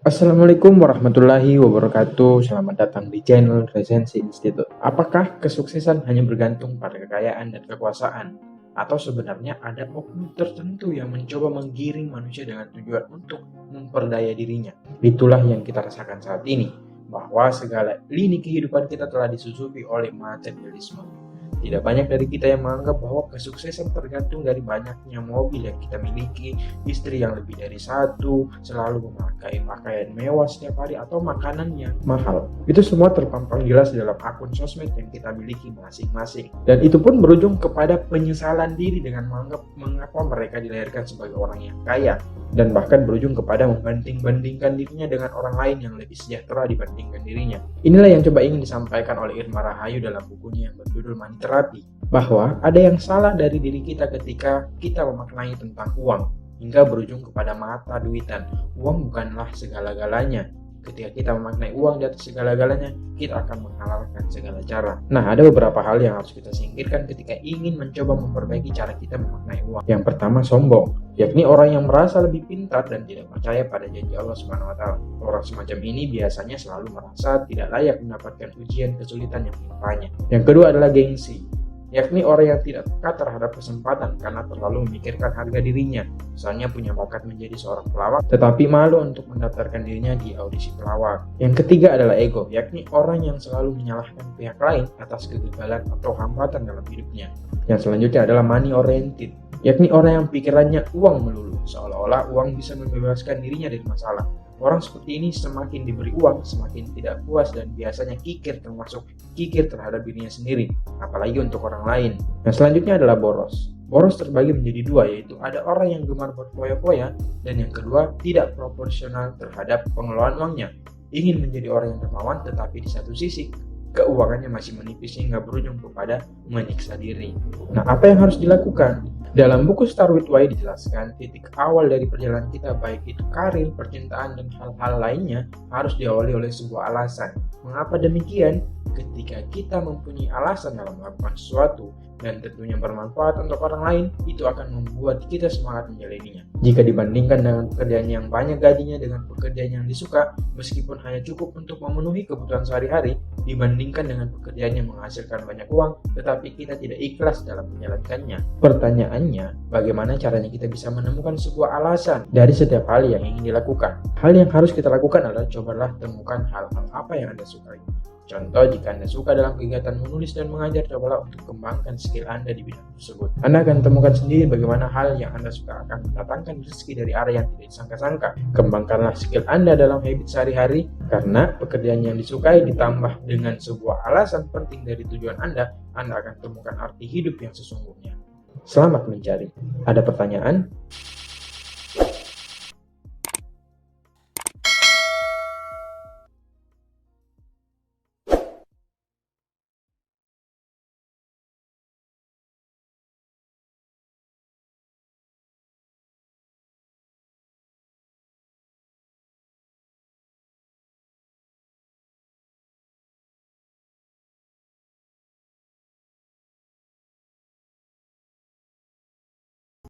Assalamualaikum warahmatullahi wabarakatuh. Selamat datang di channel Resensi Institute. Apakah kesuksesan hanya bergantung pada kekayaan dan kekuasaan? Atau sebenarnya ada oknum tertentu yang mencoba menggiring manusia dengan tujuan untuk memperdaya dirinya? Itulah yang kita rasakan saat ini, bahwa segala lini kehidupan kita telah disusupi oleh materialisme. Tidak banyak dari kita yang menganggap bahwa kesuksesan tergantung dari banyaknya mobil yang kita miliki, istri yang lebih dari satu, selalu memakai pakaian mewah setiap hari, atau makanan yang mahal. Itu semua terpampang jelas dalam akun sosmed yang kita miliki masing-masing. Dan itu pun berujung kepada penyesalan diri dengan menganggap mengapa mereka dilahirkan sebagai orang yang kaya. Dan bahkan berujung kepada membanding-bandingkan dirinya dengan orang lain yang lebih sejahtera dibandingkan dirinya. Inilah yang coba ingin disampaikan oleh Irma Rahayu dalam bukunya yang berjudul Money Therapy, bahwa ada yang salah dari diri kita ketika kita memaknai tentang uang, hingga berujung kepada mata duitan. Uang bukanlah segala-galanya. Ketika kita memaknai uang di atas segala-galanya, kita akan menghalalkan segala cara. Nah, ada beberapa hal yang harus kita singkirkan ketika ingin mencoba memperbaiki cara kita memaknai uang. Yang pertama, sombong, yakni orang yang merasa lebih pintar dan tidak percaya pada janji Allah Subhanahu wa Ta'ala. Orang semacam ini biasanya selalu merasa tidak layak mendapatkan ujian kesulitan yang menimpanya. Yang kedua adalah gengsi, yakni orang yang tidak peka terhadap kesempatan karena terlalu memikirkan harga dirinya. Misalnya punya bakat menjadi seorang pelawak, tetapi malu untuk mendaftarkan dirinya di audisi pelawak. Yang ketiga adalah ego, yakni orang yang selalu menyalahkan pihak lain atas kegagalan atau hambatan dalam hidupnya. Yang selanjutnya adalah money oriented, yakni orang yang pikirannya uang melulu, seolah-olah uang bisa membebaskan dirinya dari masalah. Orang seperti ini semakin diberi uang, semakin tidak puas dan biasanya kikir, termasuk kikir terhadap dirinya sendiri, apalagi untuk orang lain. Yang selanjutnya adalah boros. Boros terbagi menjadi dua, yaitu ada orang yang gemar berfoya-foya dan yang kedua tidak proporsional terhadap pengelolaan uangnya. Ingin menjadi orang yang dermawan tetapi di satu sisi keuangannya masih menipis hingga berujung kepada menyiksa diri. Nah, apa yang harus dilakukan? Dalam buku Start With Why dijelaskan titik awal dari perjalanan kita, baik itu karir, percintaan, dan hal-hal lainnya, harus diawali oleh sebuah alasan. Mengapa demikian? Ketika kita mempunyai alasan dalam melakukan sesuatu dan tentunya bermanfaat untuk orang lain, itu akan membuat kita semangat menjalaninya. Jika dibandingkan dengan pekerjaan yang banyak gajinya dengan pekerjaan yang disuka, meskipun hanya cukup untuk memenuhi kebutuhan sehari-hari, dibandingkan dengan pekerjaan yang menghasilkan banyak uang, tetapi kita tidak ikhlas dalam menjalankannya. Pertanyaannya, bagaimana caranya kita bisa menemukan sebuah alasan dari setiap hal yang ingin dilakukan? Hal yang harus kita lakukan adalah cobalah temukan hal-hal apa yang Anda sukai. Contoh, jika Anda suka dalam kegiatan menulis dan mengajar, cobalah untuk kembangkan skill Anda di bidang tersebut. Anda akan temukan sendiri bagaimana hal yang Anda suka akan mendatangkan rezeki dari arah yang tidak disangka-sangka. Kembangkanlah skill Anda dalam habit sehari-hari, karena pekerjaan yang disukai ditambah dengan sebuah alasan penting dari tujuan Anda akan temukan arti hidup yang sesungguhnya. Selamat mencari. Ada pertanyaan?